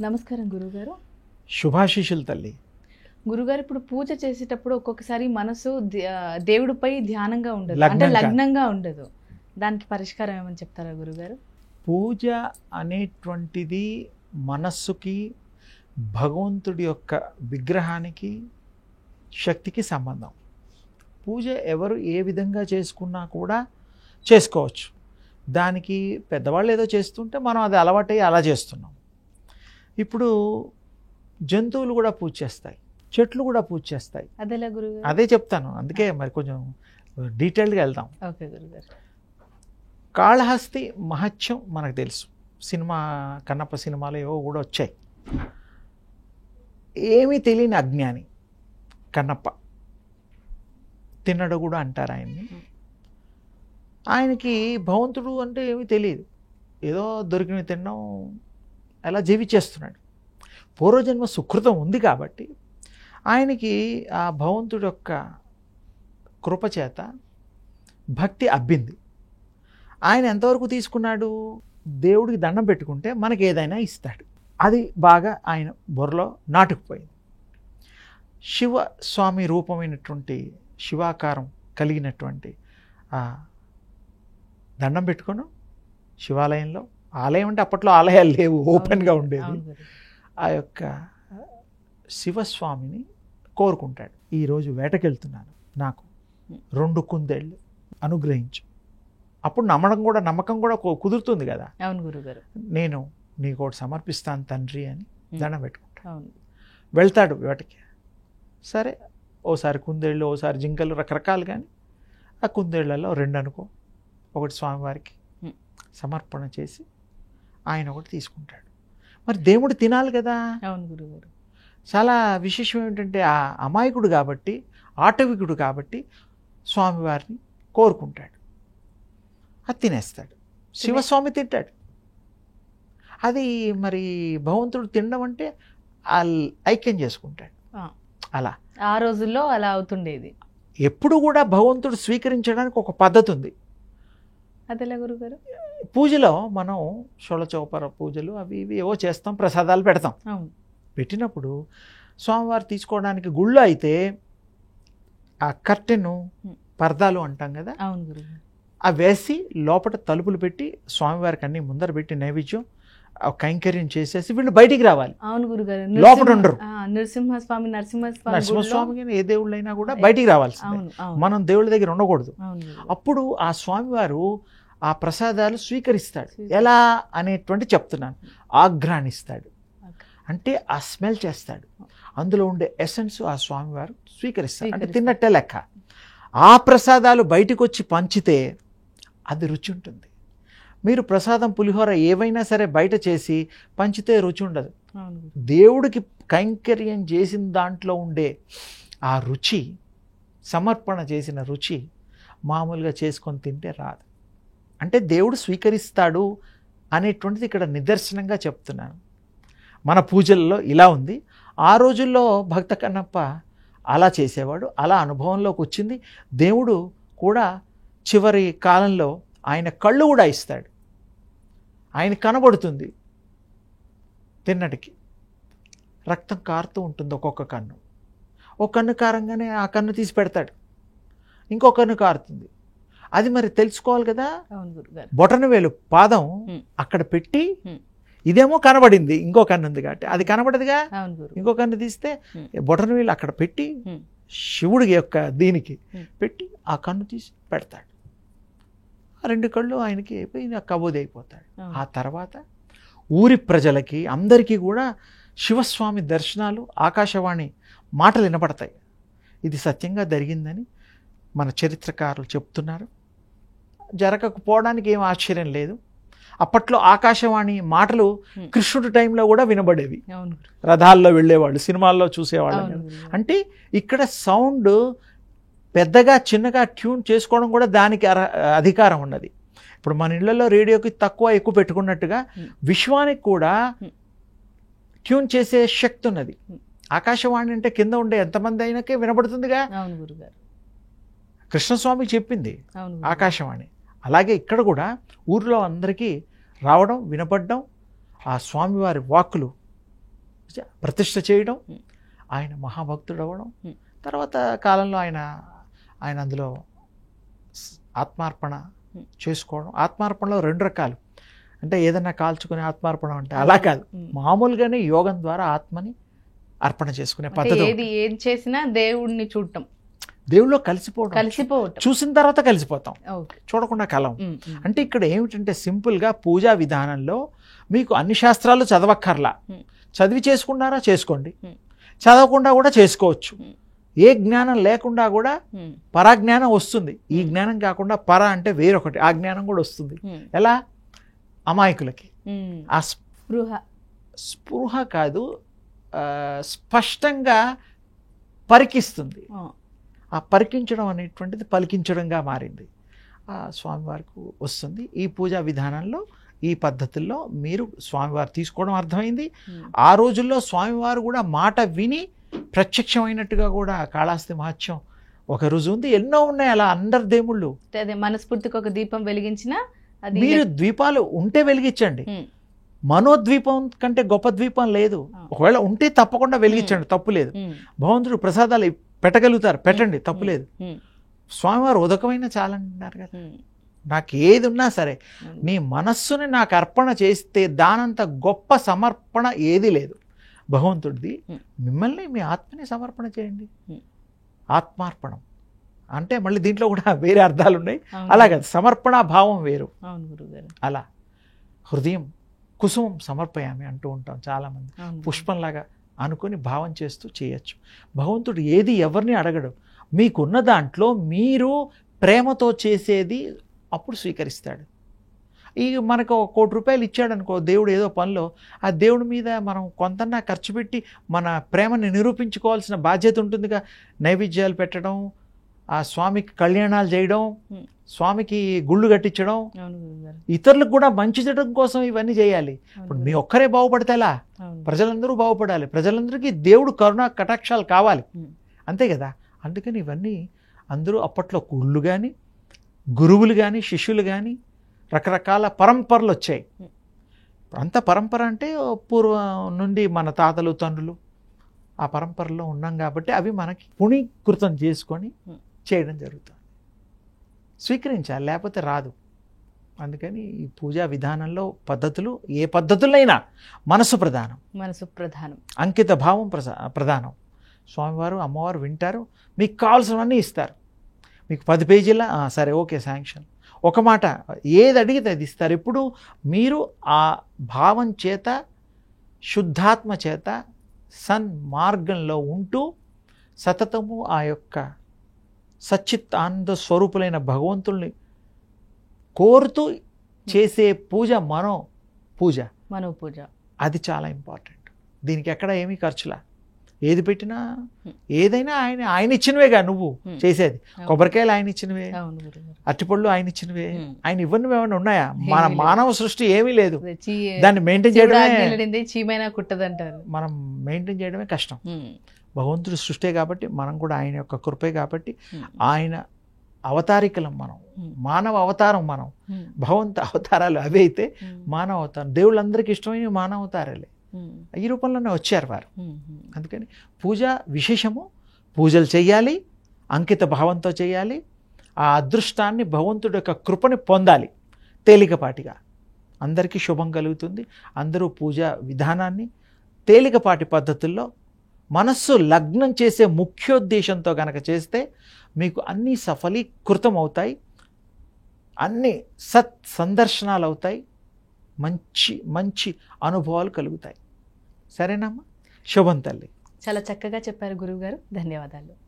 నమస్కారం గురుగారు. శుభాశీషులు తల్లి. గురుగారు, ఇప్పుడు పూజ చేసేటప్పుడు ఒక్కొక్కసారి మనసు దేవుడిపై ధ్యానంగా ఉండదు, అంటే లగ్నంగా. లగ్నంగా ఉండదు. దానికి పరిష్కారం ఏమని చెప్తారా గురుగారు? పూజ అనేటువంటిది మనస్సుకి, భగవంతుడి యొక్క విగ్రహానికి, శక్తికి సంబంధం. పూజ ఎవరు ఏ విధంగా చేసుకున్నా కూడా చేసుకోవచ్చు. దానికి పెద్దవాళ్ళు ఏదో చేస్తుంటే మనం అది అలవాటయ్యి అలా చేస్తున్నాం. ఇప్పుడు జంతువులు కూడా పూజ చేస్తాయి, చెట్లు కూడా పూజ చేస్తాయి. అదేలా గురుగారు? అదే చెప్తాను, అందుకే మరి కొంచెం డీటెయిల్డ్గా వెళ్దాం. ఓకే గురుగారు. కాళహస్తి మహత్యం మనకు తెలుసు. సినిమా, కన్నప్ప సినిమాలు ఏవో కూడా వచ్చాయి. ఏమీ తెలియని అజ్ఞాని కన్నప్ప. తిన్నడు కూడా అంటారు ఆయన్ని. ఆయనకి భగవంతుడు అంటే ఏమీ తెలియదు, ఏదో దొరికినవి తినడం, అలా జీవించేస్తున్నాడు. పూర్వజన్మ సుకృతం ఉంది కాబట్టి ఆయనకి ఆ భగవంతుడి యొక్క కృపచేత భక్తి అబ్బింది. ఆయన ఎంతవరకు తీసుకున్నాడు? దేవుడికి దండం పెట్టుకుంటే మనకి ఏదైనా ఇస్తాడు. అది బాగా ఆయన బుర్రలో నాటుకుపోయింది. శివస్వామి రూపమైనటువంటి, శివాకారం కలిగినటువంటి ఆ దండం పెట్టుకోను శివాలయంలో. ఆలయం అంటే అప్పట్లో ఆలయాలు లేవు, ఓపెన్గా ఉండేది. అవును గురు. ఆ యొక్క శివస్వామిని కోరుకుంటాడు. ఈరోజు వేటకెళ్తున్నాను, నాకు 2 కుందేళ్ళు అనుగ్రహించు. అప్పుడు నమ్మకం కూడా కుదురుతుంది కదా. అవును గురుగారు. నేను నీకు ఒకటి సమర్పిస్తాను తండ్రి అని దండం పెట్టుకుంటాడు. అవును. వెళ్తాడు వేటకి. సరే, ఓసారి కుందేళ్ళు, ఓసారి జింకలు, రకరకాలు. కానీ ఆ కుందేళ్లలో 2 అనుకో, ఒకటి స్వామివారికి సమర్పణ చేసి ఆయన ఒకటి తీసుకుంటాడు. మరి దేవుడు తినాలి కదా. అవును గురుగారు. చాలా విశేషం ఏమిటంటే, ఆ అమాయకుడు కాబట్టి, ఆటవికుడు కాబట్టి స్వామివారిని కోరుకుంటాడు, అది తినేస్తాడు. శివస్వామి తింటాడు. అది మరి భగవంతుడు తినడం అంటే ఐక్యం చేసుకుంటాడు. అలా ఆ రోజుల్లో అలా అవుతుండేది. ఎప్పుడు కూడా భగవంతుడు స్వీకరించడానికి ఒక పద్ధతి ఉంది. అదేలా గురుగారు? పూజలో మనం షోళచౌపర పూజలు అవి ఇవి ఏవో చేస్తాం, ప్రసాదాలు పెడతాం. అవును. పెట్టినప్పుడు స్వామివారు తీసుకోవడానికి గుళ్ళో అయితే ఆ కర్టెను, పర్దాలు అంటాం కదా, అవును గురుగారు. అవి వేసి లోపల తలుపులు పెట్టి స్వామివారికి అన్ని ముందర పెట్టి నైవేద్యం కైంకర్యం చేసేసి వీళ్ళు బయటికి రావాలి. అవును గురుగారు. లోపల ఉండరు. నరసింహస్వామి నరసింహస్వామి కానీ ఏ దేవుళ్ళైనా కూడా బయటికి రావాల్సిందే. అవును, అవును. మనం దేవుళ్ళ దగ్గర ఉండకూడదు. అవును గురుగారు. అప్పుడు ఆ స్వామివారు ఆ ప్రసాదాలు స్వీకరిస్తాడు. ఎలా అనేటువంటి చెప్తున్నాను. ఆఘ్రానిస్తాడు అంటే ఆ స్మెల్ చేస్తాడు. అందులో ఉండే ఎసెన్స్ ఆ స్వామివారు స్వీకరిస్తాడు. అంటే తిన్నట్టే లెక్క. ఆ ప్రసాదాలు బయటకు వచ్చి పంచితే అది రుచి ఉంటుంది. మీరు ప్రసాదం, పులిహోర ఏవైనా సరే బయట చేసి పంచితే రుచి ఉండదు. అవును. దేవుడికి కైంకర్యం చేసిన దాంట్లో ఉండే ఆ రుచి, సమర్పణ చేసిన రుచి మామూలుగా చేసుకొని తింటే రాదు. అంటే దేవుడు స్వీకరిస్తాడు అనేటువంటిది ఇక్కడ నిదర్శనంగా చెప్తున్నాను. మన పూజల్లో ఇలా ఉంది. ఆ రోజుల్లో భక్త కన్నప్ప అలా చేసేవాడు. అలా అనుభవంలోకి వచ్చింది. దేవుడు కూడా చివరి కాలంలో ఆయన కళ్ళు కూడా ఇస్తాడు. ఆయన కనబడుతుంది. తిన్నటికి రక్తం కారుతూ ఉంటుంది ఒక్కొక్క కన్ను. ఒక కన్ను కారంగానే ఆ కన్ను తీసి పెడతాడు, ఇంకో కన్ను కారుతుంది. అది మరి తెలుసుకోవాలి కదా. అవును గురుగారు. బొటనవేలు పాదం అక్కడ పెట్టి, ఇదేమో కనబడింది, ఇంకో కన్ను ఉంది కాబట్టి అది కనబడదుగా. అవును గురు. ఇంకో కన్ను తీస్తే బొటనవేలు అక్కడ పెట్టి శివుడి యొక్క దీనికి పెట్టి ఆ కన్ను తీసి పెడతాడు. ఆ 2 కళ్ళు ఆయనకి అయిపోయి కబోది అయిపోతాడు. ఆ తర్వాత ఊరి ప్రజలకి అందరికీ కూడా శివస్వామి దర్శనాలు, ఆకాశవాణి మాటలు వినపడతాయి. ఇది సత్యంగా జరిగిందని మన చరిత్రకారులు చెప్తున్నారు. జరగకపోవడానికి ఏం ఆశ్చర్యం లేదు. అప్పట్లో ఆకాశవాణి మాటలు కృష్ణుడి టైంలో కూడా వినబడేవి. రథాల్లో వెళ్ళేవాళ్ళు, సినిమాల్లో చూసేవాళ్ళు. అంటే ఇక్కడ సౌండ్ పెద్దగా చిన్నగా ట్యూన్ చేసుకోవడం కూడా దానికి అధికారం ఉన్నది. ఇప్పుడు మన ఇళ్లలో రేడియోకి తక్కువ ఎక్కువ పెట్టుకున్నట్టుగా విశ్వానికి కూడా ట్యూన్ చేసే శక్తి ఉన్నది. ఆకాశవాణి అంటే కింద ఉండే ఎంతమంది అయినాకే వినబడుతుందిగా. కృష్ణస్వామి చెప్పింది ఆకాశవాణి. అలాగే ఇక్కడ కూడా ఊర్లో అందరికీ రావడం, వినపడడం, ఆ స్వామివారి వాక్కులు ప్రతిష్ఠ చేయడం, Hmm. ఆయన మహాభక్తుడు అవ్వడం, Hmm. తర్వాత కాలంలో ఆయన అందులో ఆత్మార్పణ Hmm. చేసుకోవడం. ఆత్మార్పణలో 2 రకాలు, అంటే ఏదన్నా కాల్చుకునే ఆత్మార్పణ అంటే అలా కాదు, Hmm. మామూలుగానే యోగం ద్వారా ఆత్మని అర్పణ చేసుకునే అంటే పద్ధతి. ఏం చేసినా దేవుడిని చూడటం, దేవుళ్ళో కలిసిపోవడం, కలిసిపోవటం. చూసిన తర్వాత కలిసిపోతాం, ఓకే. చూడకుండా కలం. ఉమ్, ఉమ్. అంటే ఇక్కడ ఏమిటంటే సింపుల్గా పూజా విధానంలో మీకు అన్ని శాస్త్రాలు చదవక్కర్లా, Hmm. చదివి చేసుకున్నారా చేసుకోండి, Hmm. చదవకుండా కూడా చేసుకోవచ్చు. Hmm. ఏ జ్ఞానం లేకుండా కూడా ఉమ్, పరాజ్ఞానం వస్తుంది. ఈ జ్ఞానం కాకుండా పర అంటే వేరొకటి, ఆ జ్ఞానం కూడా వస్తుంది. ఉమ్, ఎలా? అమాయకులకి ఉమ్. ఆ స్పృహ. స్పృహ కాదు, స్పష్టంగా పరికిస్తుంది. ఆ, ఆ పరికించడం అనేటువంటిది పలికించడంగా మారింది. ఆ స్వామివారికి వస్తుంది. ఈ పూజా విధానంలో, ఈ పద్ధతుల్లో మీరు స్వామివారు తీసుకోవడం అర్థమైంది. ఉమ్, ఆ రోజుల్లో స్వామివారు కూడా మాట విని ప్రత్యక్షమైనట్టుగా కూడా కాళహస్తి మహత్యం ఒక రుజువు ఉంది. ఎన్నో ఉన్నాయి అలా అందరి దేవుళ్ళు. అదే మనస్ఫూర్తికి ఒక దీపం వెలిగించినా అది మీరు ద్వీపాలు ఉంటే వెలిగించండి, ఉమ్, మనోద్వీపం కంటే గొప్ప ద్వీపం లేదు. ఒకవేళ ఉంటే తప్పకుండా వెలిగించండి, తప్పు లేదు. ఉమ్, భగవంతుడు ప్రసాదాలు పెట్టగలుగుతారు, పెట్టండి, తప్పు లేదు. ఉమ్, స్వామివారు ఉదకమైన చాలంటున్నారు కదా. ఉమ్, నాకు ఏది ఉన్నా సరే ఉమ్. నీ మనస్సుని నాకు అర్పణ చేస్తే దానంత గొప్ప సమర్పణ ఏది లేదు భగవంతుడిది. మిమ్మల్ని మీ ఆత్మని సమర్పణ చేయండి. ఆత్మార్పణం అంటే మళ్ళీ దీంట్లో కూడా వేరే అర్థాలు ఉన్నాయి. అవును. అలాగే సమర్పణ భావం వేరు. అవును గురుగారు. అలా హృదయం కుసుమం సమర్పయామి అంటూ ఉంటాం చాలామంది. అవును. పుష్పంలాగా అనుకొని భావం చేస్తూ చేయొచ్చు. భగవంతుడు ఏది ఎవరిని అడగడు. మీకున్న దాంట్లో మీరు ప్రేమతో చేసేది అప్పుడు స్వీకరిస్తాడు. ఈ మనకు ఒక ₹1,00,00,000 ఇచ్చాడు అనుకో దేవుడు ఏదో పనిలో, ఆ దేవుడి మీద మనం కొంతన్నా ఖర్చు పెట్టి మన ప్రేమని నిరూపించుకోవాల్సిన బాధ్యత ఉంటుందిగా. నైవేద్యాలు పెట్టడం, ఆ స్వామికి కళ్యాణాలు చేయడం, స్వామికి గుళ్ళు కట్టించడం, అవును గురుగారు. ఇతరులకు కూడా మంచి చేయడం కోసం ఇవన్నీ చేయాలి. ఇప్పుడు మీ ఒక్కరే బాగుపడితే ఎలా? అవును. ప్రజలందరూ బాగుపడాలి, ప్రజలందరికీ దేవుడు కరుణా కటాక్షాలు కావాలి, ఉమ్, అంతే కదా. అందుకని ఇవన్నీ అందరూ అప్పట్లో గుళ్ళు కానీ, గురువులు కానీ, శిష్యులు కానీ, రకరకాల పరంపరలు వచ్చాయి. అంత పరంపర అంటే పూర్వం నుండి మన తాతలు తండ్రులు ఆ పరంపరలో ఉన్నాం కాబట్టి అవి మనకి పుణీకృతం చేసుకొని చేయడం జరుగుతుంది. స్వీకరించాలి, లేకపోతే రాదు. అందుకని ఈ పూజా విధానంలో పద్ధతులు, ఏ పద్ధతులైనా మనసు ప్రధానం, మనసు ప్రధానం, అంకిత భావం ప్రధానం. స్వామివారు అమ్మవారు వింటారు, మీకు కావాల్సినవన్నీ ఇస్తారు. మీకు 10 పేజీల సరే ఓకే శాంక్షన్, ఒక మాట ఏది అడిగితే అది ఇస్తారు. ఎప్పుడు మీరు ఆ భావం చేత, శుద్ధాత్మ చేత, సన్మార్గంలో ఉంటూ సతతము ఆ యొక్క సచ్చిత్ ఆనంద స్వరూపులైన భగవంతుల్ని కోరుతూ చేసే పూజ మనో పూజ. మనోపూజ. అది చాలా ఇంపార్టెంట్. దీనికి ఎక్కడ ఏమీ ఖర్చులా, ఏది పెట్టినా ఏదైనా ఆయన ఇచ్చినవేగా నువ్వు చేసేది. కొబ్బరికాయలు ఆయన ఇచ్చినవే, అవును గురుగారు. అరటిపళ్ళు ఆయన ఇచ్చినవే. ఆయన ఇవ్వనివి ఏమైనా ఉన్నాయా? మన మానవ సృష్టి ఏమీ లేదు. చీ- దాన్ని మెయింటైన్ శివుడు చేయడమే, ఆజ్ఞలుడింది చీమైనా కుట్టదంటారు. మనం మెయింటైన్ చేయడమే కష్టం. ఉమ్, భగవంతుడి సృష్టే కాబట్టి, మనం కూడా ఆయన యొక్క కృపే కాబట్టి, ఉమ్, ఆయన అవతారికలం మనం, ఉమ్, మానవ అవతారం మనం. ఉమ్, భగవంతు అవతారాలు అవి అయితే ఉమ్, మానవ అవతారం. దేవుళ్ళందరికీ ఇష్టమైన మానవ అవతారాలే, ఉమ్, ఈ రూపంలోనే వచ్చారు వారు. ఉమ్, ఉమ్. అందుకని పూజ విశేషము. పూజలు చేయాలి, అంకిత భావంతో చేయాలి. ఆ అదృష్టాన్ని, భగవంతుడి యొక్క కృపని పొందాలి తేలికపాటిగా. అందరికీ శుభం కలుగుతుంది. అందరూ పూజా విధానాన్ని తేలికపాటి పద్ధతుల్లో మనస్సు లగ్నం చేసే ముఖ్యోద్దేశంతో కనుక చేస్తే మీకు అన్నీ సఫలీకృతం అవుతాయి, అన్నీ సత్ సందర్శనాలు అవుతాయి, మంచి మంచి అనుభవాలు కలుగుతాయి. సరేనమ్మా? శుభం తల్లి. చాలా చక్కగా చెప్పారు గురువుగారు. ధన్యవాదాలు.